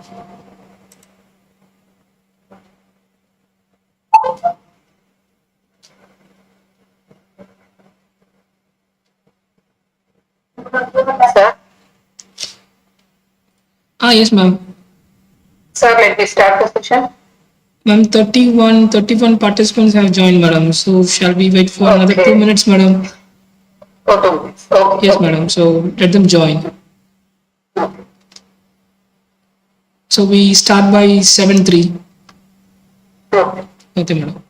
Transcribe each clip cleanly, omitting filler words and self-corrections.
Sir? Yes, ma'am. Sir, let me start the session. Ma'am, 31 participants have joined, madam. So, shall we wait for another Okay. 2 minutes, madam? Oh, 2 minutes. Okay. Yes, madam. So, let them join. So, we start by 7:03. Okay. Okay, madam.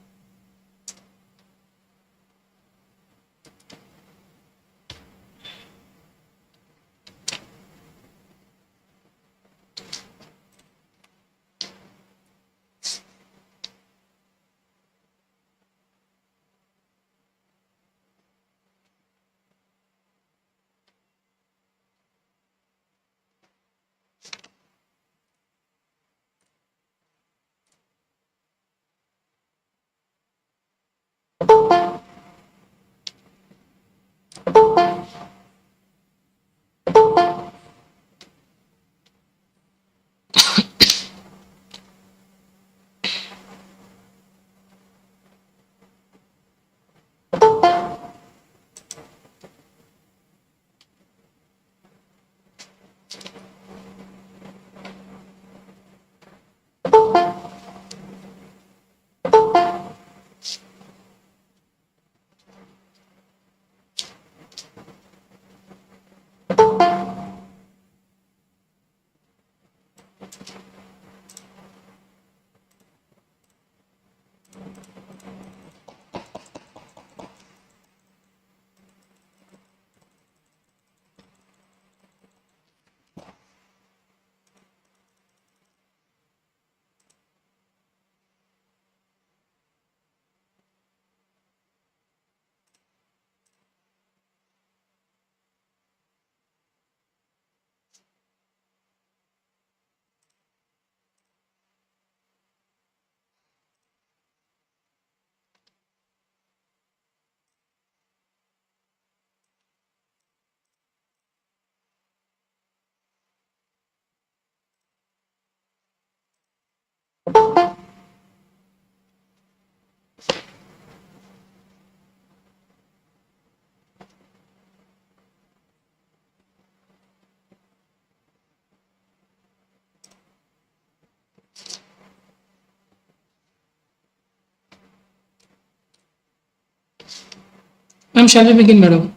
Ma'am, shall we begin, madam?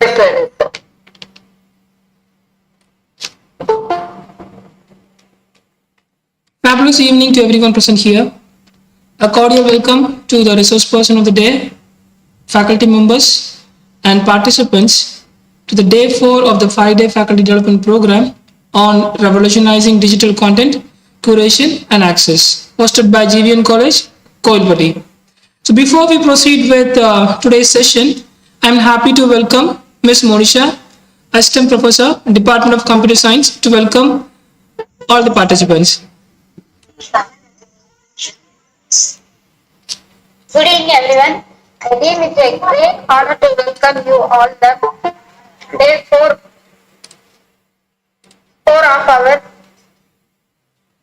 Yes, sir. Fabulous evening to everyone present here. A cordial welcome to the resource person of the day, faculty members, and participants to the day 4 of the 5-day faculty development program on revolutionizing digital content, curation, and access, hosted by GVN College, Kovilpatti. So before we proceed with today's session, I'm happy to welcome Ms. Monisha, Assistant Professor, Department of Computer Science, to welcome all the participants. Good evening, everyone. I deem it a great honor to welcome you all the day four of our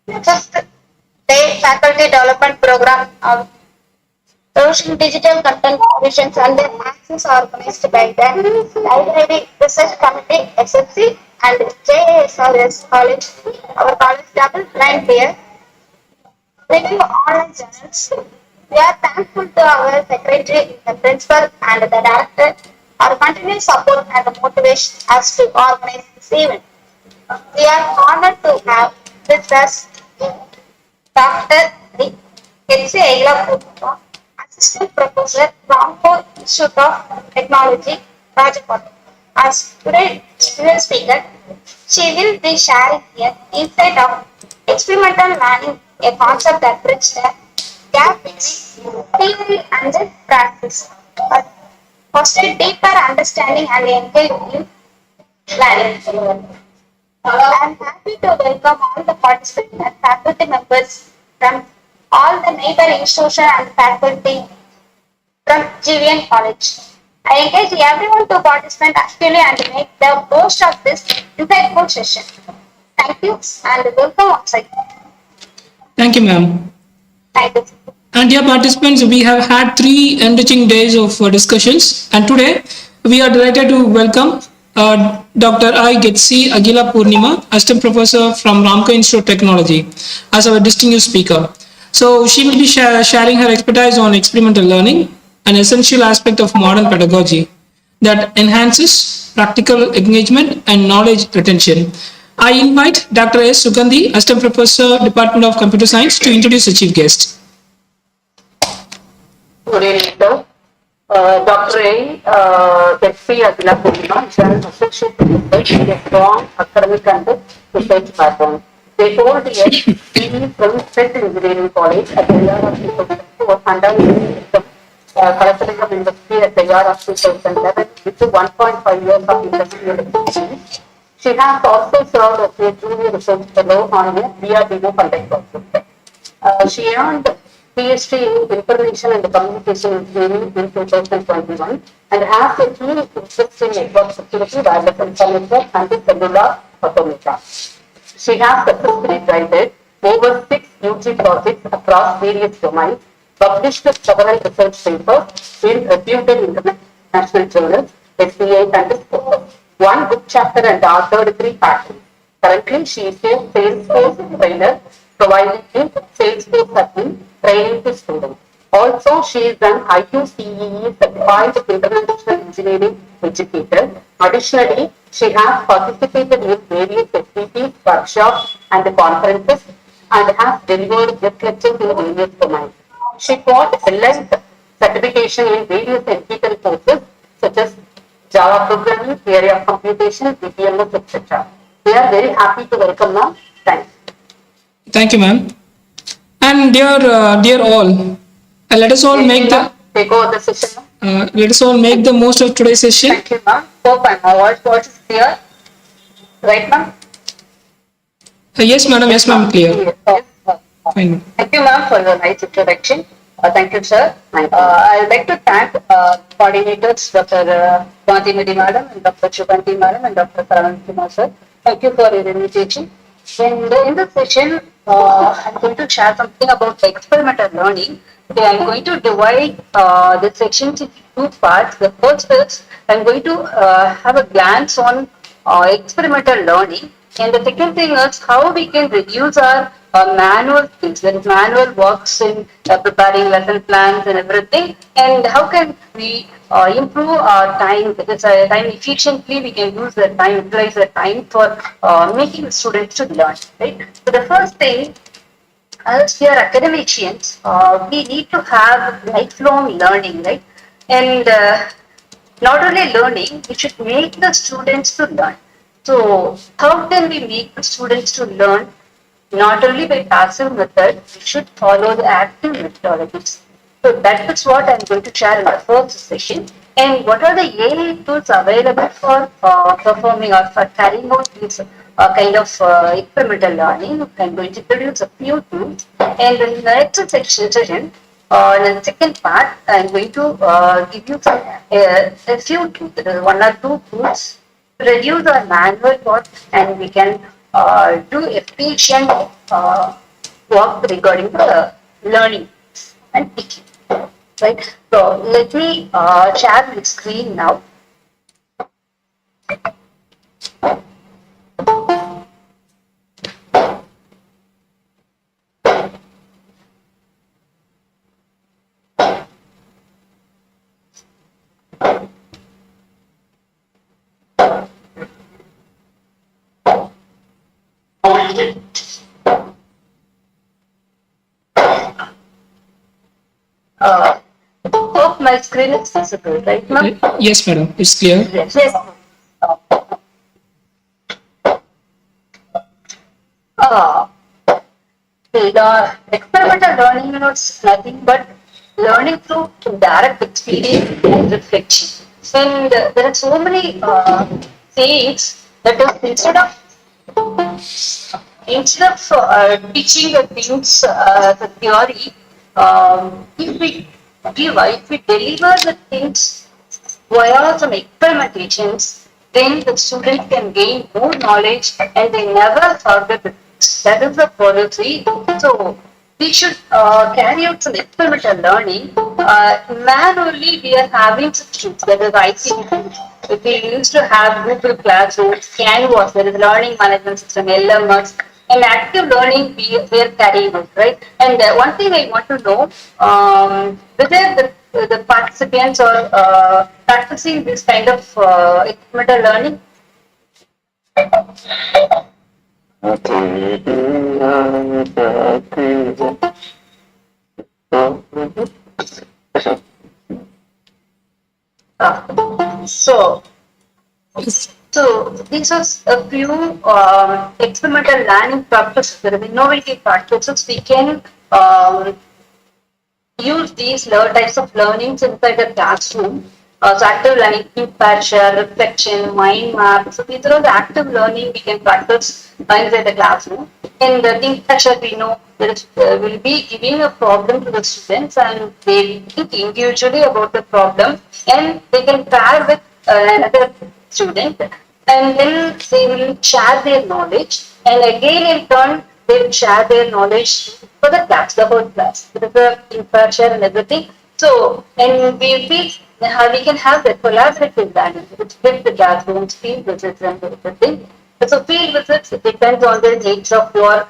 fifth day faculty development program of Social Digital Content Solutions and their access organized by the Library Research Committee SFC and JISRS College. Our college double line here. Review online journals. We are thankful to our secretary, the principal, and the director for continued support and motivation as to organize this event. We are honored to have with us Dr. H.C. Aila, Assistant Professor, Rampo Institute of Technology, Rajapati. As today's speaker, she will be sharing here insight of experimental learning, a concept that bridges the gap between theory and the practice, but foster deeper understanding and engaging learning. I am happy to welcome all the participants and faculty members from all the neighbor institutions and faculty from GVN College. I encourage everyone to participate actively and make the most of this insightful session. Thank Thank you and welcome outside. Thank you, ma'am. Thank you. And dear participants, we have had 3 enriching days of discussions, and today we are delighted to welcome Dr. I. Getsi Agila Purnima, Assistant Professor from Ramco Institute of Technology, as our distinguished speaker. So she will be sharing her expertise on experimental learning, an essential aspect of modern pedagogy that enhances practical engagement and knowledge retention. I invite Dr. S. Sugandhi, Assistant Professor, Department of Computer Science, to introduce the chief guest. Good evening, sir. Dr. A. Getsi Agila Purnima is an associate professor with a strong academic and research background. They hold a BE from State Engineering College at the year of 2004 and the Collective Industry at the year of 2011 with 1.5 years of industrial experience. She has also served as a junior research fellow on a DRDO funded project. She earned PhD in Information and Communication Engineering in 2021 and has a keen interest in network security, wireless infrastructure, and cellular automation. She has successfully guided over 6 UG projects across various domains, published several research papers in reputed international journals, SCA and Scopus. One book chapter and authored 3 patents. Currently, she is a Salesforce trainer, providing Salesforce admin training to students. Also, she is an IUCEE certified international engineering educator. Additionally, she has participated in various FDP workshops and conferences and has delivered guest lectures in various domains. She got LS certification in various technical courses such as Java programming, theory of computation, BPMS, etc. We are very happy to welcome now. Thanks. Thank you, ma'am. And dear all, let us all make the Take over the session. let us all make the most of today's session. Thank you, ma'am. Hope my voice is clear. Right, ma'am? Yes, madam. Yes, ma'am. Clear. Yes. Fine, ma'am. Thank you, ma'am, for your nice introduction. Thank you, sir. I would like to thank coordinators, Dr. Bhanti madam, and Dr. Chubanti madam, and Dr. Saranand Kumar, sir. Thank you for your invitation. And in this session, I'm going to share something about experimental learning. Okay, I'm going to divide the section into 2 parts. The first is I'm going to have a glance on experimental learning. And the second thing is how we can reduce our manual skills, that is manual works in preparing lesson plans and everything, and how can we improve our time, that is time efficiently, we can use the time, utilize the time for making the students to learn, right? So the first thing, as we are academicians, we need to have lifelong learning, right? And not only learning, we should make the students to learn. So how can we make the students to learn? Not only by passive method, we should follow the active methodologies. So that is what I'm going to share in the first session. And what are the AI tools available for performing or for carrying out this kind of experimental learning? I'm going to introduce a few tools. And in the next session, in the second part, I'm going to give you some a few tools, 1 or 2 tools to reduce our manual work, and we can do efficient work regarding the learning and teaching. Right. So let me share my screen now. Hope my screen is visible, right, ma'am? Yes, madam. It's clear. Yes. The experimental learning is nothing but learning through direct experience and reflection. And there are so many things that instead of teaching the things, the theory, if we deliver the things via some experimentations, then the student can gain more knowledge and they never forget it. That is the policy. So we should carry out some experimental learning. Manually, we are having substitutes, that is IT. We used to have Google Classrooms, Canvas, there is learning management system, LMS, and active learning we are carrying out, right? And one thing I want to know, whether the participants are practicing this kind of experimental learning. So, so these are a few experimental learning practices, the innovative practices we can use these types of learnings inside the classroom. So active learning, impact share, reflection, mind map. So these are all the active learning we can practice inside the classroom. In the impact share, we know that will be giving a problem to the students and they think individually about the problem and they can pair with another student and then they will share their knowledge and again in turn they will share their knowledge for the class, the whole class, with the infrastructure and everything. So, and we can have the collaborative learning, which with the classrooms, field visits and everything. So, field visits depends on the nature of your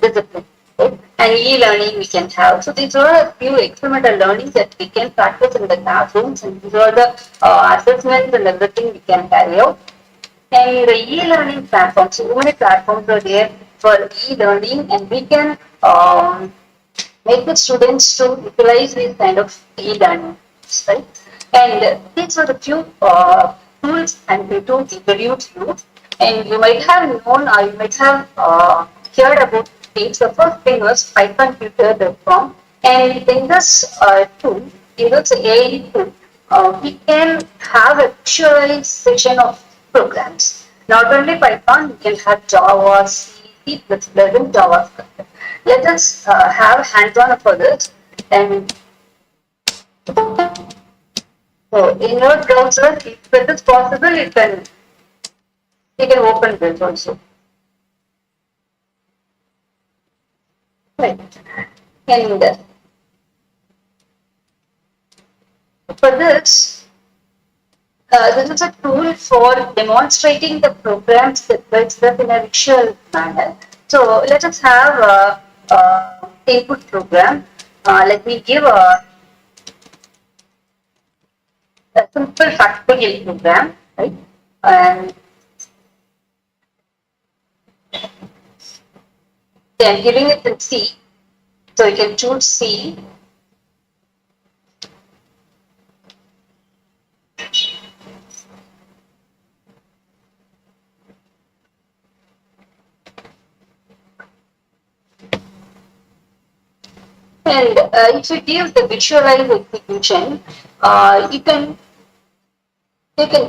discipline. Right? And e-learning we can have. So these are a few experimental learnings that we can practice in the classrooms, and these are the assessments and everything we can carry out. And the e-learning platforms, so many platforms are there for e-learning, and we can make the students to utilize these kind of e-learning, right? And these are the few tools and the tools introduced you. And you might have known or you might have heard about these. The first thing was pythontutor.com. And in this tool, in this AI tool, we can have a visualization of programs. Not only Python, we can have Java, C, C++, and JavaScript. Let us have hands-on for this. And so in your browser, if it is possible, you can open this also. Right. And for this is a tool for demonstrating the program step by step in a visual manner. So let us have a input program. Let me give a simple factorial program, right? And then giving it in C. So you can choose C. And if you give the visualize execution, you can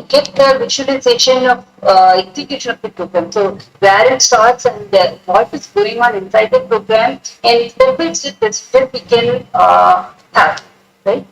get the visualization of execution of the program. So where it starts and what is going on inside the program, and step by step we can have, right?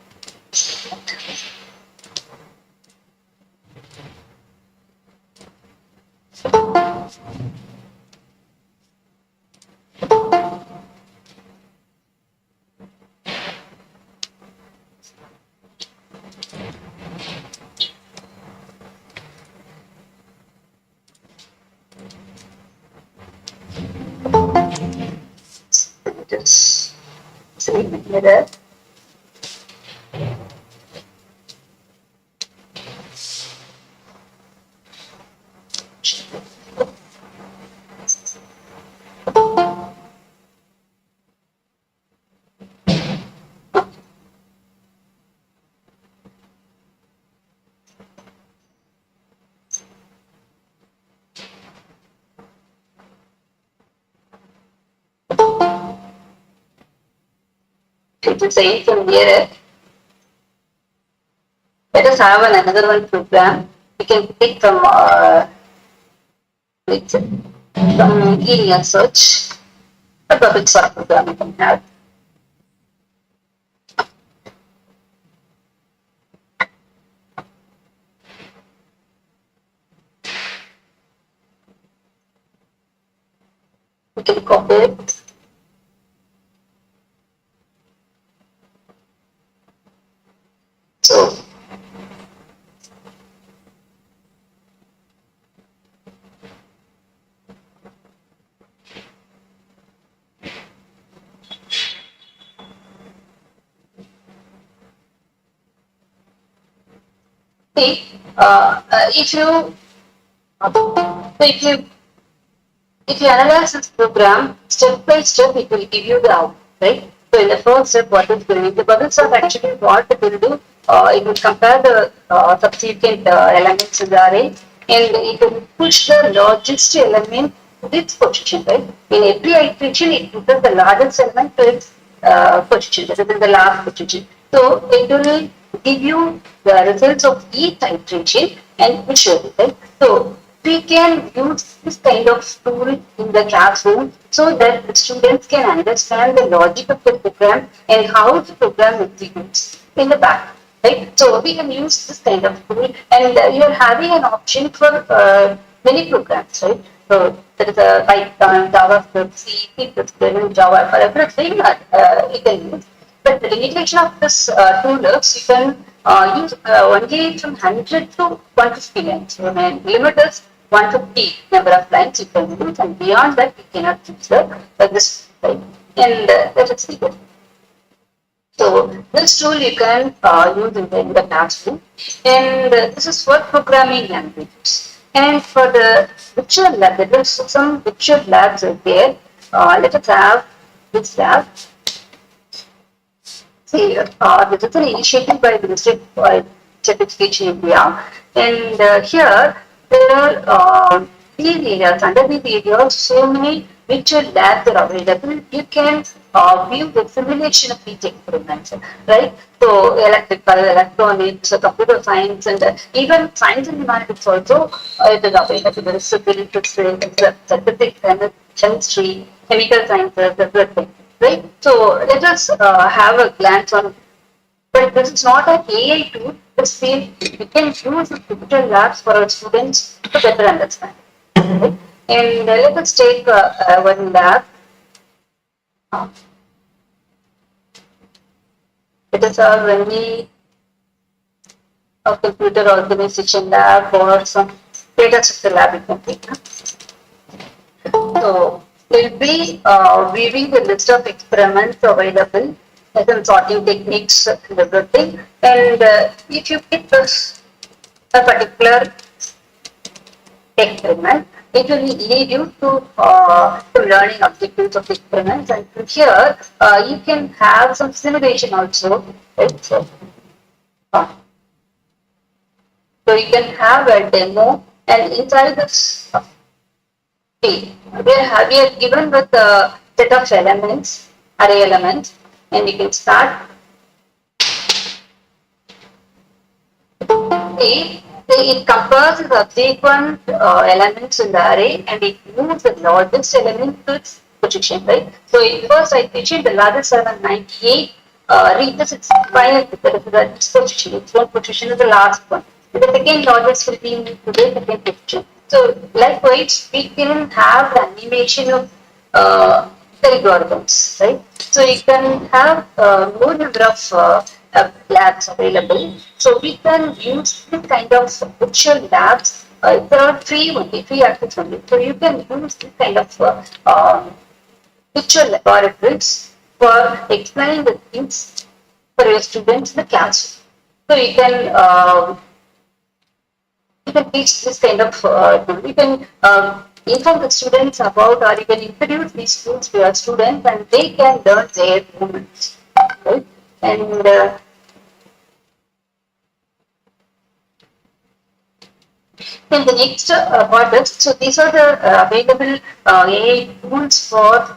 Just see the mirror. To say from here, let us have another one program. We can pick from area search. A public sort of program we can have. can copy it. So, see, if you if you analyze this program step by step, it will give you the output, right? So in the first step, what is going? The bubble sort actually what it will do, it will compare the subsequent elements in the array, and it will push the largest element to its position, right? In every iteration, it pushes the largest element to its position, that is in the last position. So it will give you the results of each iteration and will show you, right? So we can use this kind of tool in the classroom so that the students can understand the logic of the program and how the program executes in the back. Right? So we can use this kind of tool, and you're having an option for many programs, right? So there is a Python, JavaScript, C, C++, Java, for everything you can use. But the limitation of this tool is you can use only from 100 to 150 lines. So the limit is 150 number of lines you can use, and beyond that you cannot use this, right? And that is the good. So this tool you can use in the classroom, and this is for programming languages. And for the virtual lab, there is some virtual labs out there. Let us have this lab. See, this is an initiative by the Ministry of Education India, and here there are these areas, under these areas, so many virtual labs are available. You can view the simulation of each experiment, right? So, electrical, electronics, computer science, and even science and humanities also it is available. There is civil, statistics, chemistry, chemical sciences, everything, right? So, let us have a glance on, but this is not an AI tool. It's been, we can use the digital labs for our students to better understand. Right? And let us take one lab. It is a computer organization lab or some data structure lab you can take. So we'll be viewing the list of experiments available and some sorting techniques and everything. And if you pick this a particular experiment, it will lead you to learning objectives of the experiments. And from here, you can have some simulation also. Right? So you can have a demo, and inside this, we are given with a set of elements, array elements, and you can start. It compares the subsequent elements in the array, and it moves the largest element to its position, right? So in first iteration, the largest element 98 reaches its final position. Its own position is the last one. And the second largest will be to the second position. So likewise, we can have the animation of algorithms, right? So you can have more number of labs available. So we can use this kind of virtual labs. There are free access only. So you can use this kind of virtual laboratories for explaining the things for your students in the classroom. So you can teach this kind of you can inform the students about, or you can introduce these tools to your students, and they can learn their movements, right? And then the next part is, so these are the available AI tools for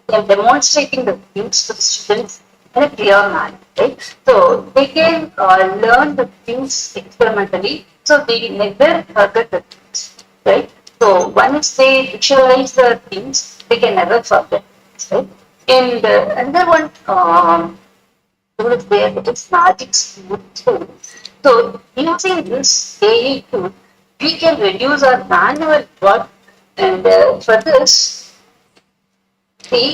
demonstrating the things to the students in a clear manner, right? So they can learn the things experimentally, so they never forget the things, right? So once they visualize the things, they can never forget, right? And another one tool is there, that is magic tool. So using this AI tool, we can reduce our manual work, and for this, See,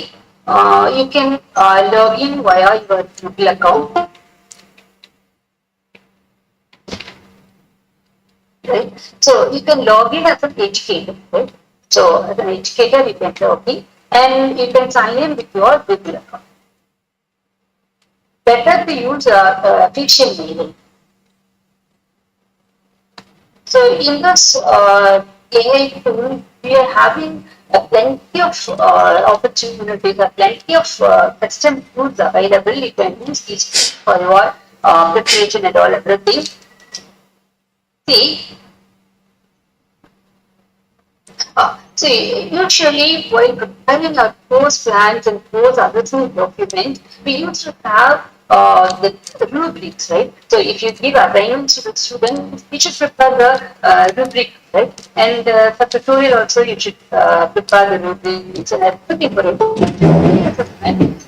you can log in via your Google account, right? So you can log in as an educator, right? So as an educator, you can log in and you can sign in with your Google account. Better to use official mailing. So in this AI tool, we are having plenty of opportunities, plenty of custom tools available. You can use these for your preparation and all everything. See, so usually while preparing our course plans and course other documents, we used to have the rubrics, right? So if you give assignments to the student, you should prepare the rubric, right? And for tutorial also, you should prepare the rubrics and everything for it.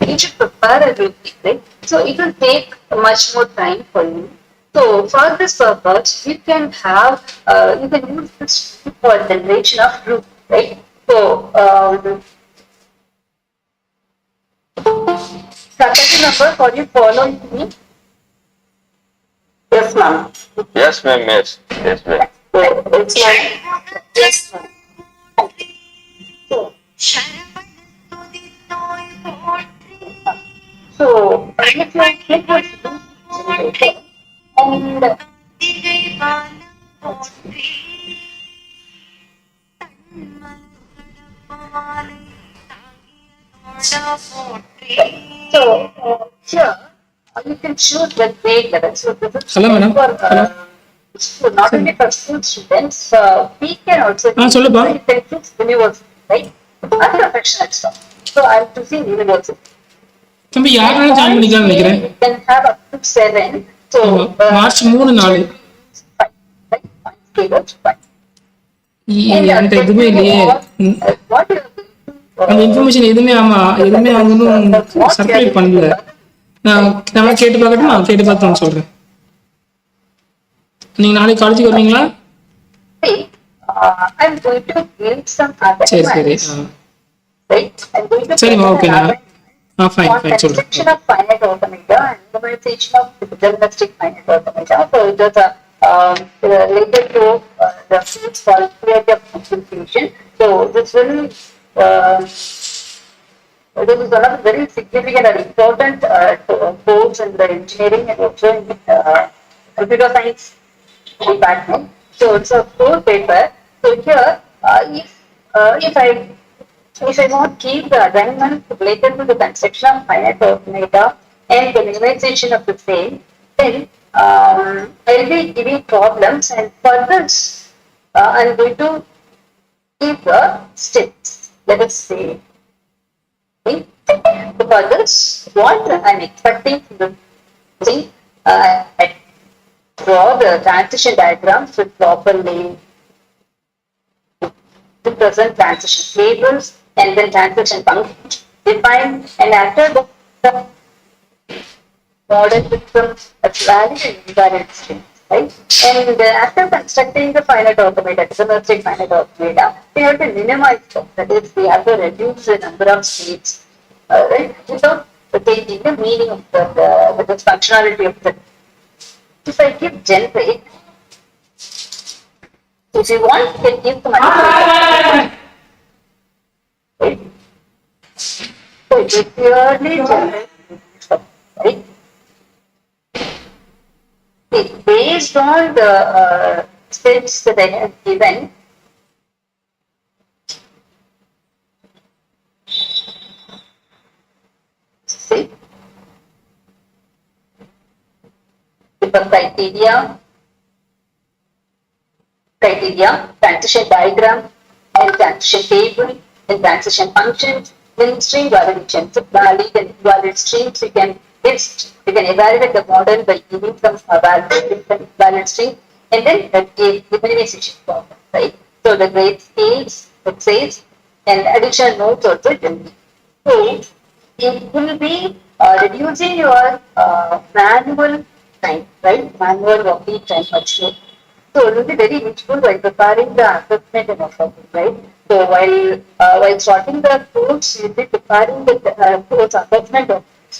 You should prepare a rubric, right? So it will take much more time for you. So for this purpose, you can use this for generation of group, right? So faculty member, for you following me? Yes, ma'am. Yes, ma'am. Yes. Yes, ma'am. It's like, yes, ma'am. So, if you click what generator and so here you can choose the grade level. So this is Hello, madam. for Hello. not only for school students, we can also சொல்லுப்பா. you can choose university, right? And professional stuff. So I'm choosing university. தம்பி யாராலும் join பண்ணிக்கலாம்னு நினைக்கிறேன். You can have up to 7. So March 3-4 என்கிட்ட எதுவுமே இல்லையே. அந்த information எதுவுமே அவங்க சர்க்குலேட் பண்ணல. நான் கேட்டு பார்க்கட்டும். நான் கேட்டு பார்த்து நான் சொல்றேன். நீங்க நாளைக்கு காலேஜுக்கு வருவீங்களா? I'm going to give some சரி சரி. right? I'm going to சரிம்மா ஓகேண்ணா. ஃபைன் ஃபைன் சொல்றேன். Construction of finite automata and implementation of diagnostic finite automata. So it is related to the fields called theory of computation. So this will this is one of the very significant and important course in the engineering and also in computer science department. So it's a core paper. So here, if I want to keep the assignment related to the construction of finite automata and the minimization of the same, then I'll be giving problems, and for this, I'm going to give the steps. Let us say, okay? For this, what I'm expecting from the thing, I draw the transition diagrams with properly to present transition tables and then transition functions define, and after the model system as valid and invalid strings, right? And after constructing the finite automata, deterministic finite automata, we have to minimize them. That is, we have to reduce the number of states, right? Without changing the meaning of the functionality of the. If I give generate, if you want, you can give the manipulation. Right? So it is purely generate, right? It's based on the steps that I have given. See, the criteria, transition diagram, and transition table, and transition functions, then string validation. So valid and invalid strings, you can evaluate the model by giving some valid string, and then the minimization problem, right? So the grade scales, it says, and additional notes also it will be. So it will be reducing your manual time, right? Manual working time much more. So it will be very useful while preparing the assessment and assessment, right? So while sorting the course, you will be preparing the course assessment,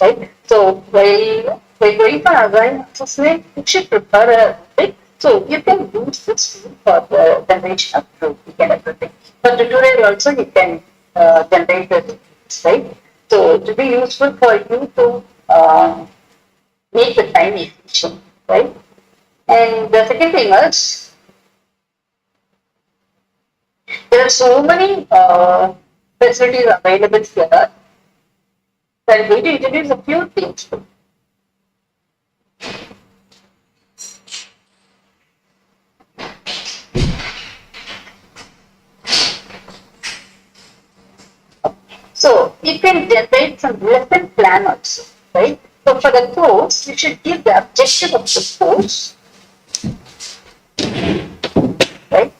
right? So while going for assignment assessment, you should prepare a bit. So you can use this tool for the generation of topic and everything. For tutorial also you can generate the topics, right? So it will be useful for you to make the time efficient, right? And the second thing is, there are so many facilities available here. So I'm going to introduce a few things. So you can generate some lesson plan also, right? So for the course, you should give the objective of the course, right?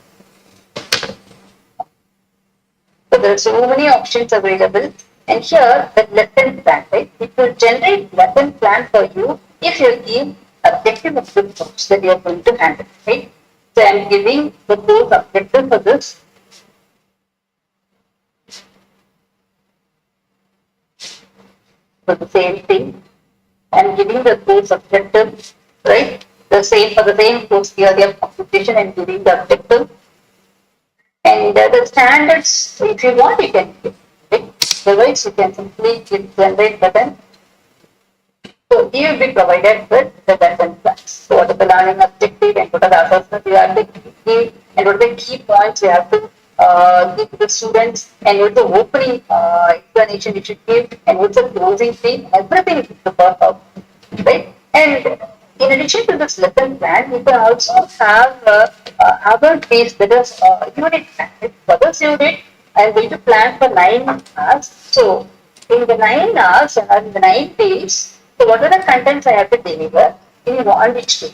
So there are so many options available. And here, the lesson plan, right? It will generate lesson plan for you if you give objective of the course that you are going to handle, right? So I am giving the course objective for this. For the same thing, I am giving the course objective, right? The same for the same course theory of computation, I am giving the objective. And the standards, if you want, you can give. Okay? Otherwise, you can simply click generate button. So you will be provided with the lesson plans. So what are the learning objective and what are the assessments you have to give and what are the key points you have to give to the students and what the opening explanation you should give and what's the closing thing, everything is prepared out, right? And in addition to this lesson plan, you can also have other piece that is unit plan. For this unit, I am going to plan for 9 hours. So in the 9 hours or in the 9 days, so what are the contents I have to deliver in one each day?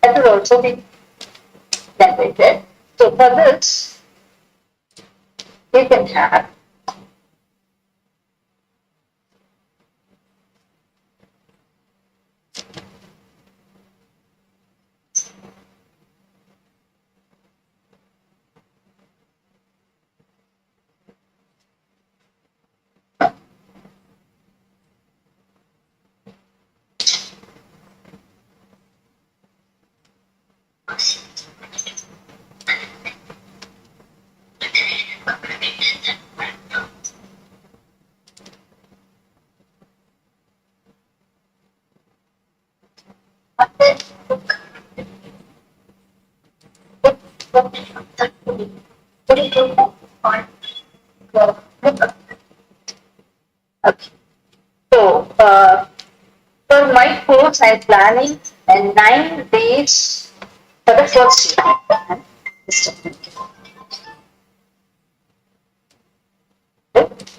That will also be generated. So for this, you can have okay. So for my course, I am planning 9 days for the first unit. Just a minute.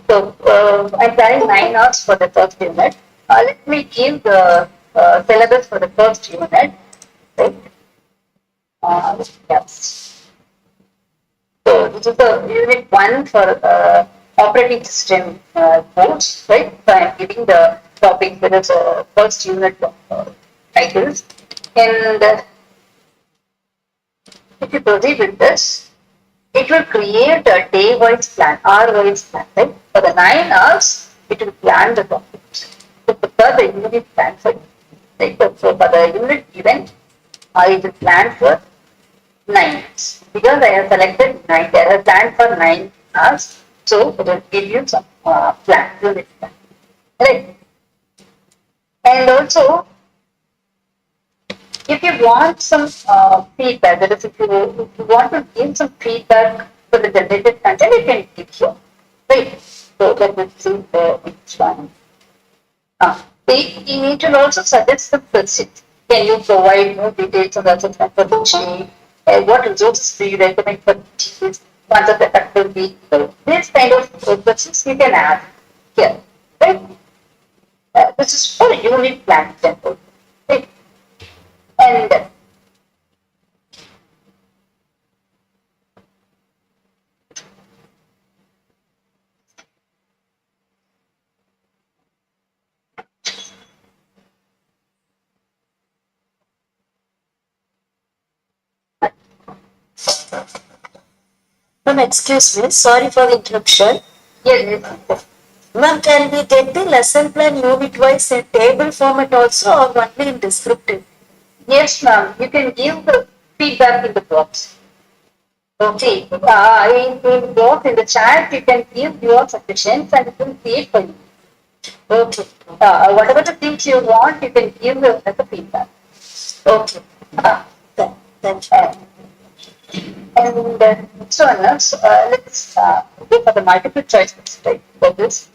So I'm planning 9 hours for the first unit. Let me give the syllabus for the first unit. Right? Yes. So this is the unit 1 for operating system course, right? So I'm giving the topic that is first unit titles. And if you proceed with this, it will create a day-wise plan, hour-wise plan, right? For the 9 hours, it will plan the topics. So prepare the unit plan for you. Right? So for the unit given, it will plan for 9 hours. Because I have selected 9, I have planned for 9 hours, so it will give you some plan, unit plan. Right? And also, if you want some feedback, that is, if you want to give some feedback for the generated content, you can give here. Right? So let me see which one. You need to also suggest the questions. Can you provide more details on the assessment for each day? What resources do you recommend for each day? What are the activity? This kind of questions you can add here. Right? This is for unit plan example. Right? And Ma'am, excuse me, sorry for the interruption. Yes, yes. Ma'am, can we get the lesson plan unit-wise in table format also or only in descriptive? Yes, ma'am. You can give the feedback in the box. Okay. In box in the chat, you can give your suggestions and it will create for you. Okay, Whatever the things you want, you can give as a feedback. okay. Uh, Thank you. and next one, let's go for the multiple choice right, for this.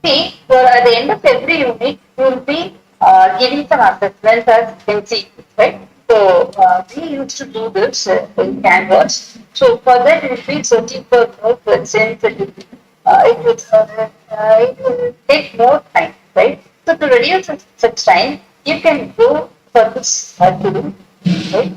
See, at the end of every unit, you will be giving some assessments as MCQs, right? So, we used to do this in Canvas. So, for that, it will be searching for more questions. It will take more time, right? So, to reduce such time, you can go for this tool, right?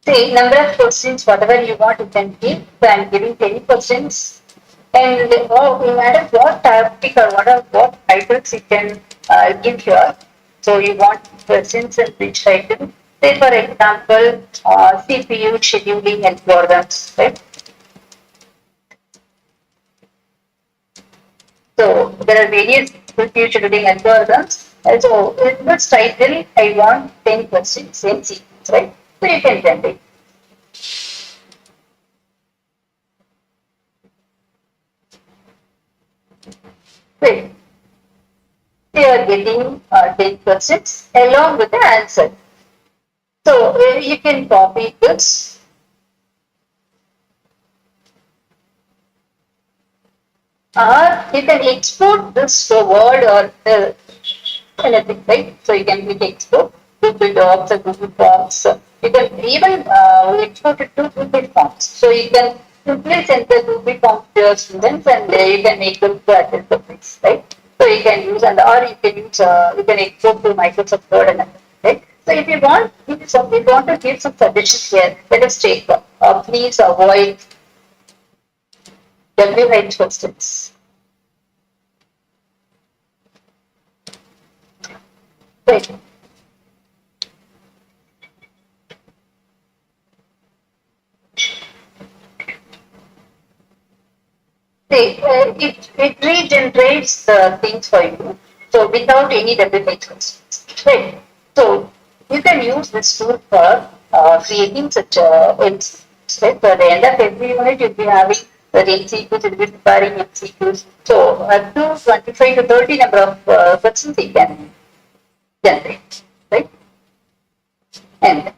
Say number of questions, whatever you want, you can give. So I'm giving 10 questions. And no matter what topic or what titles you can give here. So you want questions in which title. Say for example, CPU scheduling algorithms, right? So there are various CPU scheduling algorithms. And so in this title, I want 10 questions, same sequence, right? So you can generate. Great. They are getting 10 questions along with the answer. So you can copy this or you can export this to Word or anything, right? So you can click export, Google Docs or Google Forms. You can even export it to Google Forms. So you can simply send the Google Forms to your students and you can make them to attend the quiz, right? So you can use or you can use you can export to Microsoft Word and everything, right? So if you want, to give some suggestions here, let us take please avoid WH questions. Right. See, it regenerates the things for you. So without any WH questions. Right. So you can use this tool for creating such MCQs. Right. So at the end of every unit, you'll be having the MCQs, you'll be preparing MCQs. So up to 25 to 30 number of questions you can generate. Right. And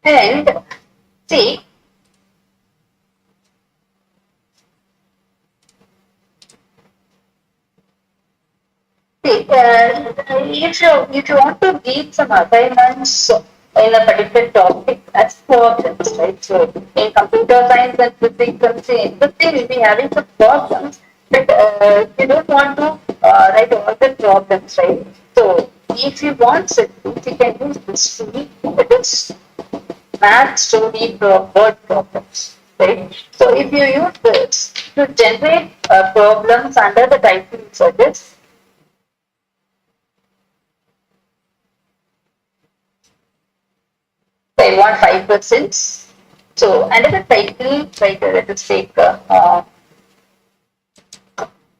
and see, see, if you want to give some assignments in a particular topic, that's problems, right? So in computer science and physics and everything will be having some problems, but you don't want to write all the problems, right? So if you want certain, you can use this tool. It is math story word problems, right? So if you use this to generate problems under the title suggest. I want 5%. So under the title, right, let us take so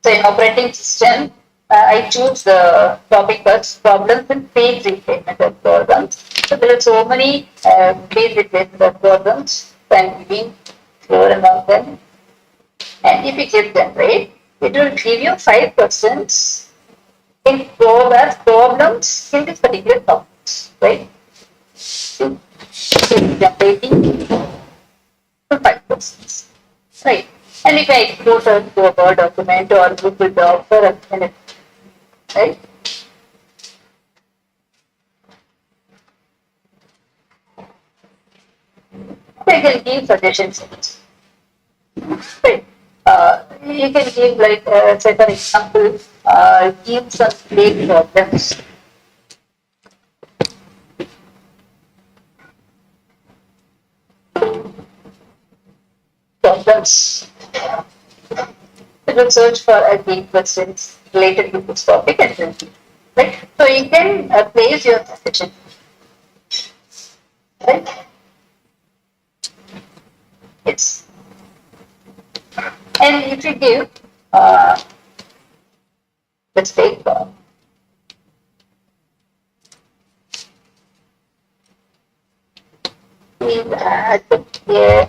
in operating system, I choose the topic as problems in page replacement algorithms. So there are so many page replacement algorithms. So I'm giving 4 among them. And if you give them right, it will give you 5% in problems in this particular topics, right? So generating 5%. Right. And you can export it to a Word document or Google Docs or anything. Right? So you can give suggestions. Right. You can give like, say for example, give some play problems. problems. You will search for deep questions related to this topic and then, right? So you can place your question, right? Yes. And if you give, let's take here.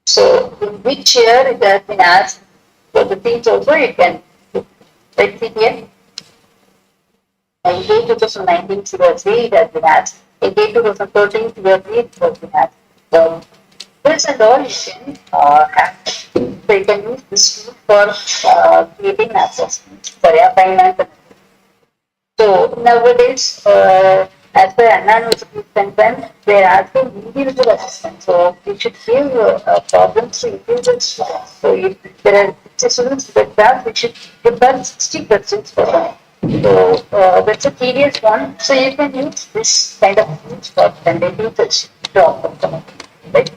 So in which year it has been asked for the things also you can right see here. In 2019 CRC it has been asked. In 2013 CRC it has been asked. So this and all you can have. So you can use this tool for creating assessments for your finance. So nowadays, as per Anna University concerned, they are asking individual assessment. So you should give problems to individual students. So if there are 60 students with that, we should give them 60 questions for them. So that's a tedious one. So you can use this kind of tools for when they do such problem. Right?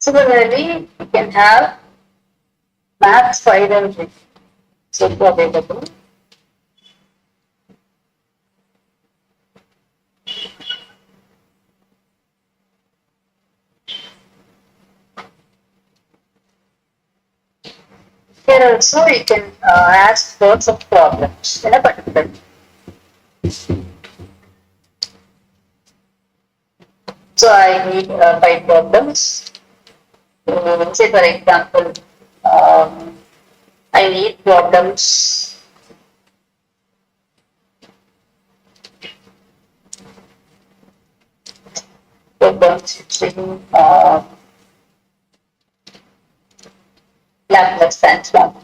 Similarly, you can have maths 5 and 3. So available. Here also you can ask lots of problems in a particular. So I need 5 problems. Say for example, I need problems. Problems using Laplace transform.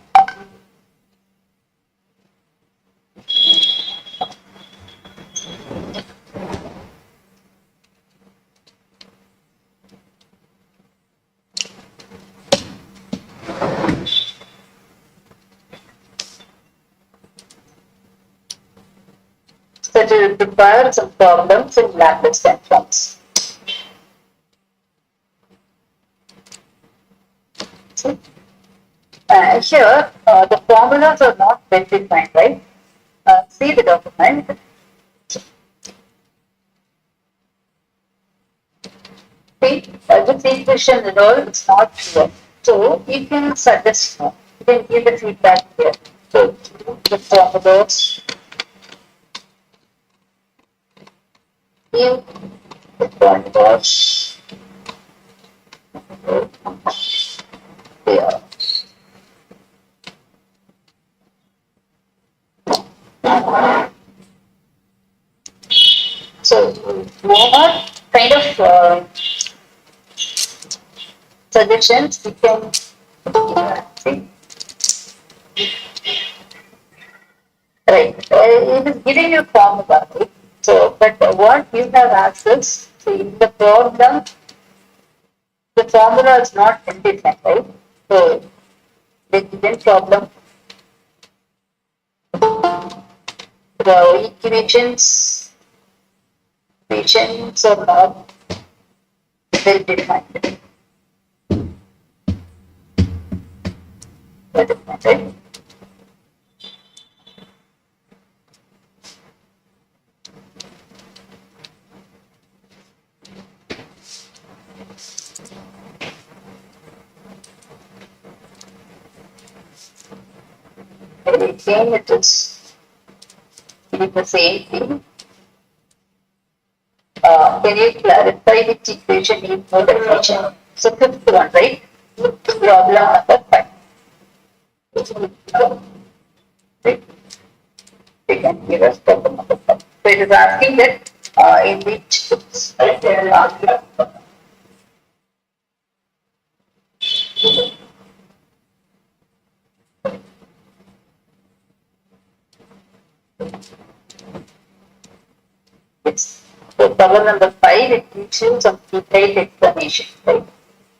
So to prepare some problems in Laplace transforms. Here, the formulas are not well defined, right? See the document. See, this equation and all is not clear. So you can suggest, you can give the feedback here. So the formulas, give the formulas here. So what kind of suggestions we can see? Right, it is giving you formula, right? So, but what you have access, so in the problem, the formula is not defined, right? So, the given problem, the equations are not well defined. Right? Again, it is the same thing. Can you clarify which equation needs more definition? So fifth one, right? Problem number 5. Right? They can give us problem number 5. So it is asking that in which it's so problem number 5, it gives you some detailed explanation, right?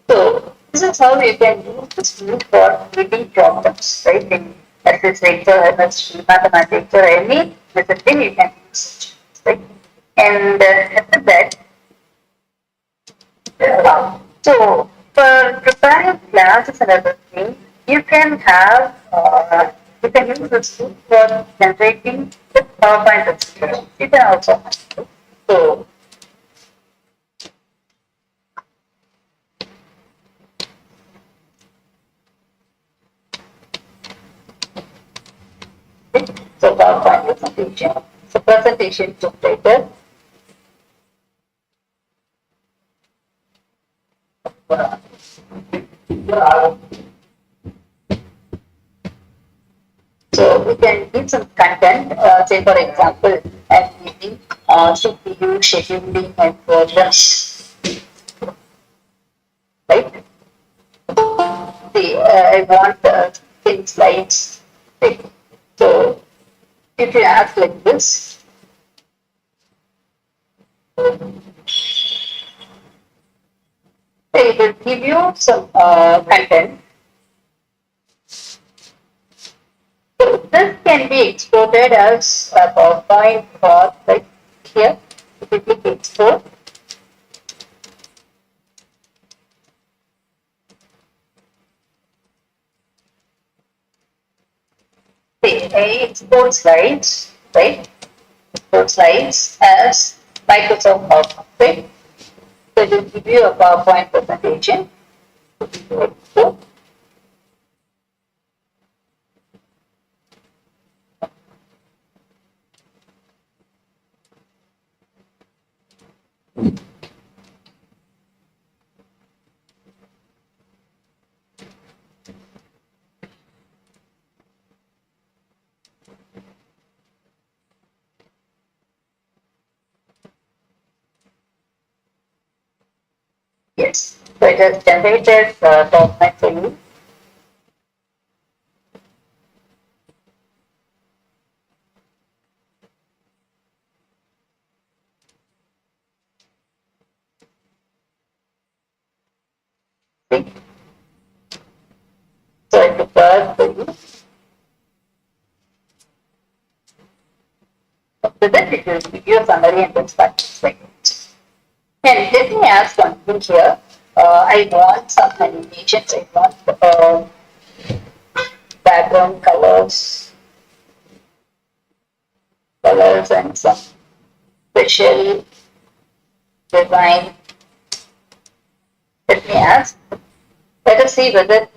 So this is how you can use this tool for reading problems, right? In SS lecture, chemistry, mathematics, or any discipline, you can use it, right? And after that, so for preparing classes and everything, you can have you can use this tool for generating the PowerPoint presentation. You can also have. So so PowerPoint presentation. So presentation generator. So we can give some content, say for example, FDP, CPU, scheduling, and programs, right? See, I want things slides. Right? So if you ask like this, it will give you some content. So this can be exported as a PowerPoint or like here. If you click export, say export slides, right? Export slides as Microsoft PowerPoint, right? So it will give you a PowerPoint presentation. So, yes, so it has generated PowerPoint for you. See? So I prepared for you. After that, it will give you a summary and best practice like that. And let me ask one thing here. I want some animations. I want background colors and some special design. Let me ask. Let us see whether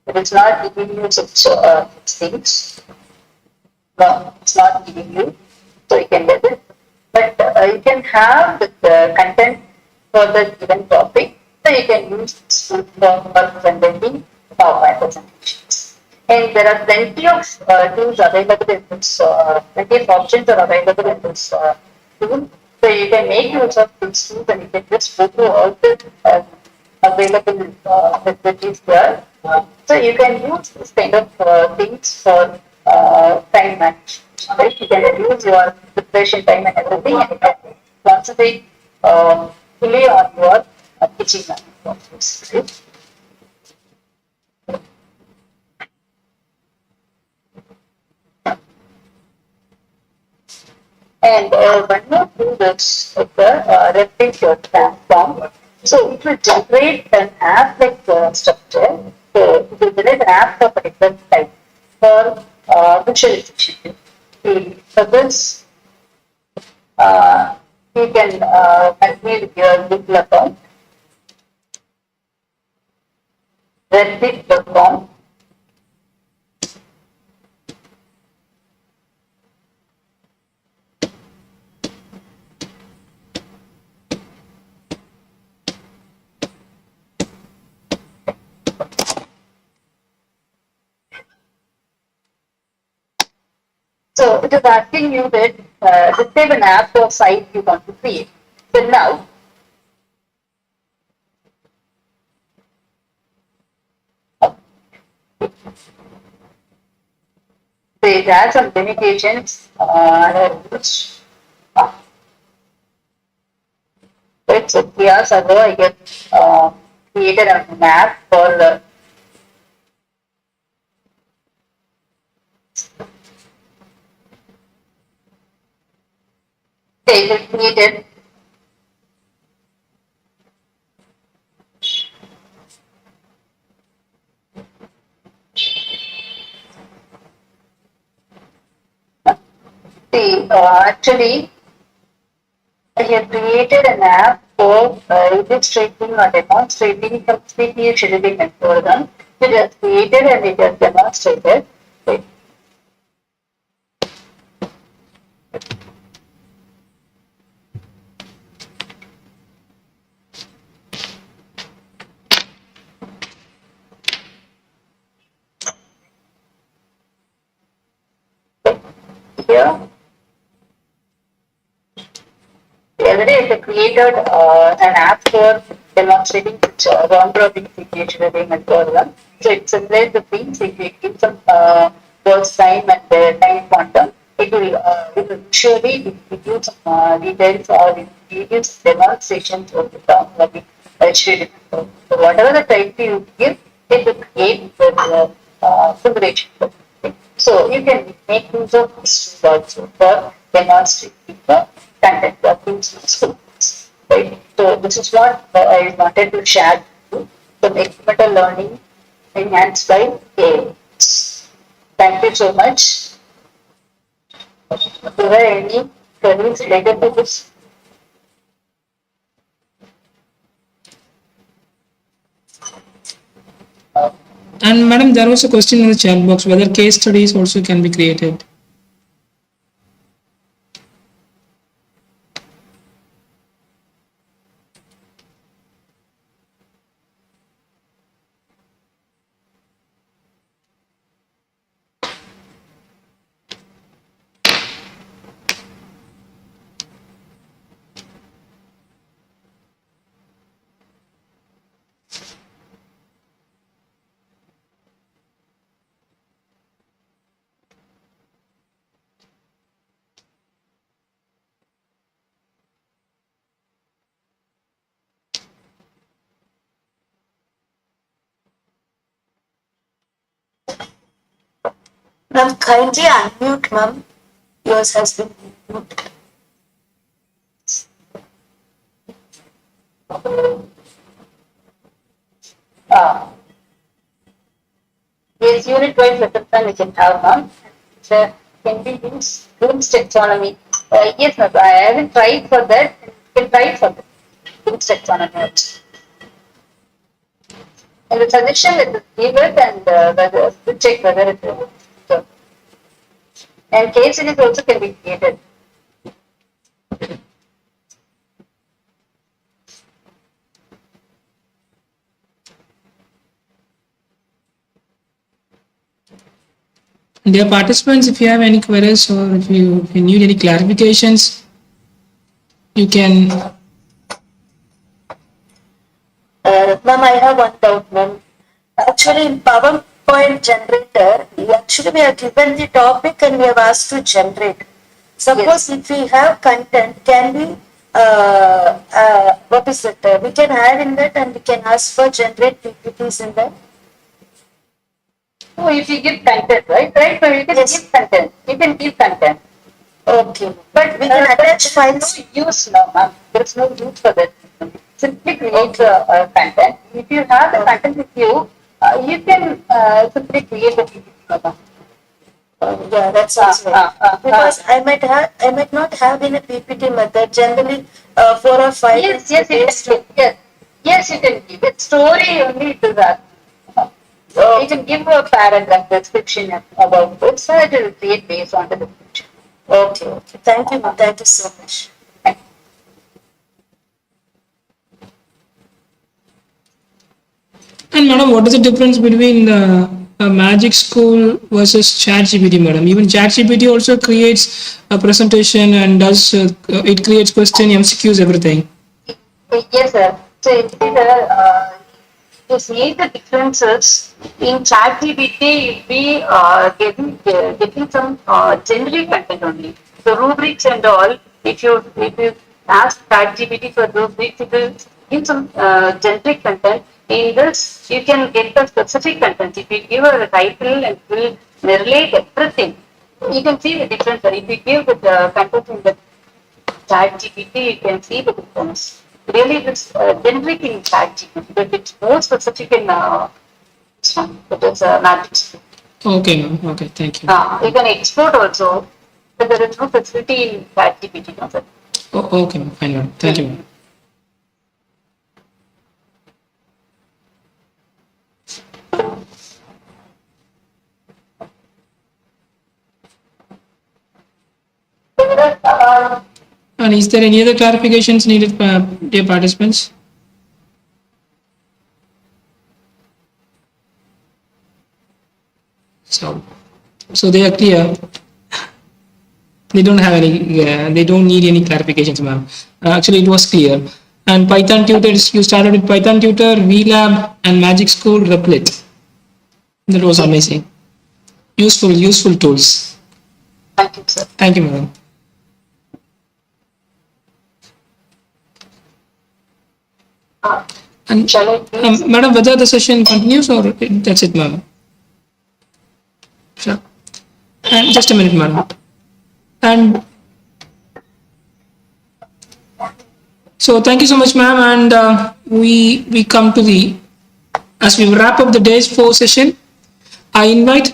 it's not giving you such things. No, it's not giving you. So you can get it. But you can have the content for the given topic. So you can use this tool for presenting PowerPoint presentations. And there are plenty of tools available in this, plenty of options are available in this tool. So you can make use of this tool and you can just go through all the available facilities there. So you can use this kind of things for time management. Right? You can use your preparation time and everything, and you can concentrate fully on your teaching process. Right? And one more thing that's like the replica transform. So it will generate an app like structure. So it will generate an app of a different type for visualization. For this, you can continue with your Google account, reddit.com. So it is asking you that describe an app or site you want to create. So now, they have some limitations which it's a Kia server. I get created a map for they created the actually I have created an app for illustrating or demonstrating completely scheduling algorithm. It has created and it has demonstrated. Here, the other day I created an app for demonstrating round robin scheduling algorithm. So it simulates the things. If you give some words time and time quantum, it will surely give you some details or it will give you demonstrations of the round robin scheduling. So whatever the type you give, it will create the simulation. So you can make use of this tool also for demonstrating the content of schools. Right? So this is what I wanted to share with you. Some experimental learning enhanced by AI. Thank you so much. Are there any queries related to this? And madam, there was a question in the chat box whether case studies also can be created. Ma'am, kindly unmute, ma'am. Yours has been muted. Uh, Yes, unit-wise lesson plan we can have, ma'am. So can we use Bloom's taxonomy? Yes, ma'am. I haven't tried for that. You can try for that. Bloom's taxonomy also. And the suggestion let us give it and whether to check whether it will. So, and case series also can be created. Dear participants, if you have any queries or if you need any clarifications, you can. Ma'am, I have one doubt, ma'am. Actually, in PowerPoint generator, we are given the topic and we have asked to generate. Suppose if we have content, can we, what is it? We can add in that and we can ask for generate PPTs in that. So if you give content, right? So you can give content. You can give content. Okay. But we can attach files. No use now, ma'am. There's no use for that. Simply create content. If you have the content with you, you can simply create the PPT, ma'am. Yeah, that's also because I might not have in a PPT method. Generally, 4 or 5. Yes, you can. Yes, you can give it. Story only to that. You can give a paragraph description about it, so it will create based on the description. Okay, okay. Thank you, ma'am. Thank you so much. And madam, what is the difference between Magic School versus ChatGPT, madam? Even ChatGPT also creates a presentation and does it creates question, MCQs, everything. Yes, sir. So to see the differences in ChatGPT, we getting some generic content only. The rubrics and all. If you ask ChatGPT for rubrics, it will give some generic content. In this, you can get the specific content. If you give a title and will relate everything, you can see the difference. If you give the content in the ChatGPT, you can see the difference. Really, it's generic in ChatGPT, but it's more specific in this one. It is Matrix. Okay, ma'am. Okay, thank you. You can export also, but there is no facility in ChatGPT. No, sir. Okay, ma'am. Fine, ma'am. Thank you, ma'am. And is there any other clarifications needed, dear participants? So they are clear. They don't have any. They don't need any clarifications, ma'am. Actually, it was clear. And Python tutors, you started with Python tutor, VLab, and Magic School Replit. That was amazing. Useful tools. Thank you, sir. Thank you, madam. And Shall I please? madam, whether the session continues or that's it, ma'am. Sure. And just a minute, madam. And so thank you so much, ma'am. And we come to the, as we wrap up the day's 4 session, I invite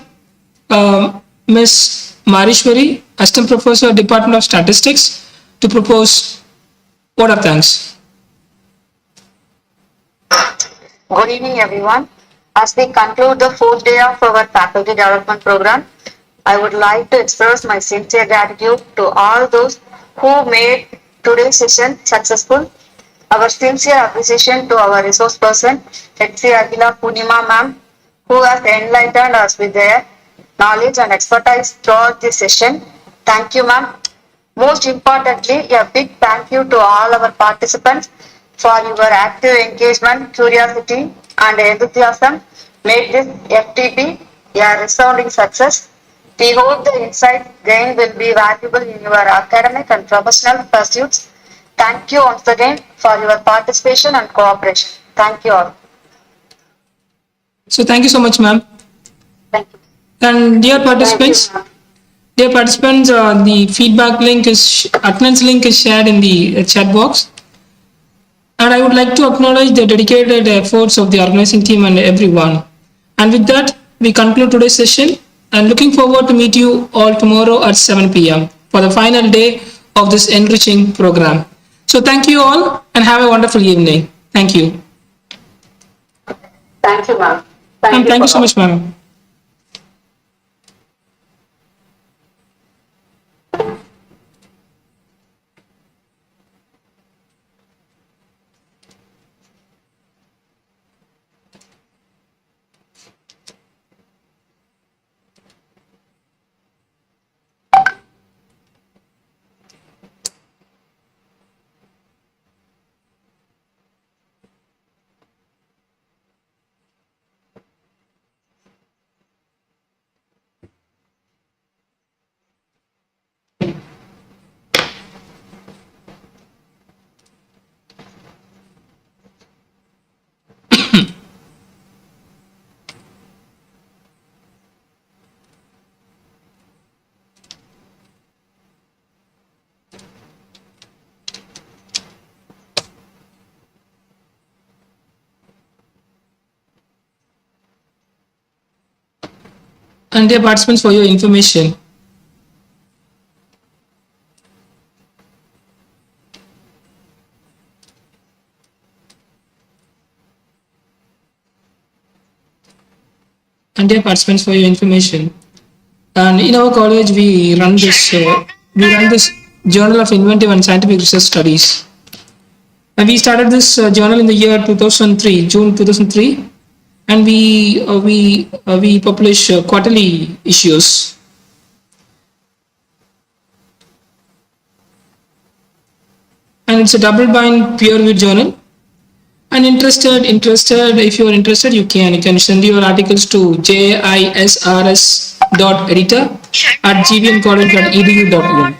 Ms. Marishwari, Assistant Professor, Department of Statistics, to propose vote of thanks. Good evening, everyone. As we conclude the 4th day of our faculty development program, I would like to express my sincere gratitude to all those who made today's session successful. Our sincere appreciation to our resource person, H.C. Akhila Punima ma'am, who has enlightened us with their knowledge and expertise throughout this session. Thank you, ma'am. Most importantly, a big thank you to all our participants for your active engagement, curiosity, and enthusiasm made this FTP a resounding success. We hope the insight gained will be valuable in your academic and professional pursuits. Thank you once again for your participation and cooperation. Thank you all. So thank you so much, ma'am. Thank you. And dear participants, Thank you, ma'am. the feedback link attendance link is shared in the chat box. And I would like to acknowledge the dedicated efforts of the organizing team and everyone. And with that, we conclude today's session and looking forward to meet you all tomorrow at 7 p.m. for the final day of this enriching program. So thank you all and have a wonderful evening. Thank you. Thank you, ma'am. Thank you so much, ma'am. And dear participants, for your information, and in our college we run this journal of inventive and scientific research studies. And we started this journal in the year 2003, June 2003, and we publish quarterly issues. And it's a double-bind peer-reviewed journal. And if you are interested, you can send your articles to JISRS.editor@gvncollege.edu.in.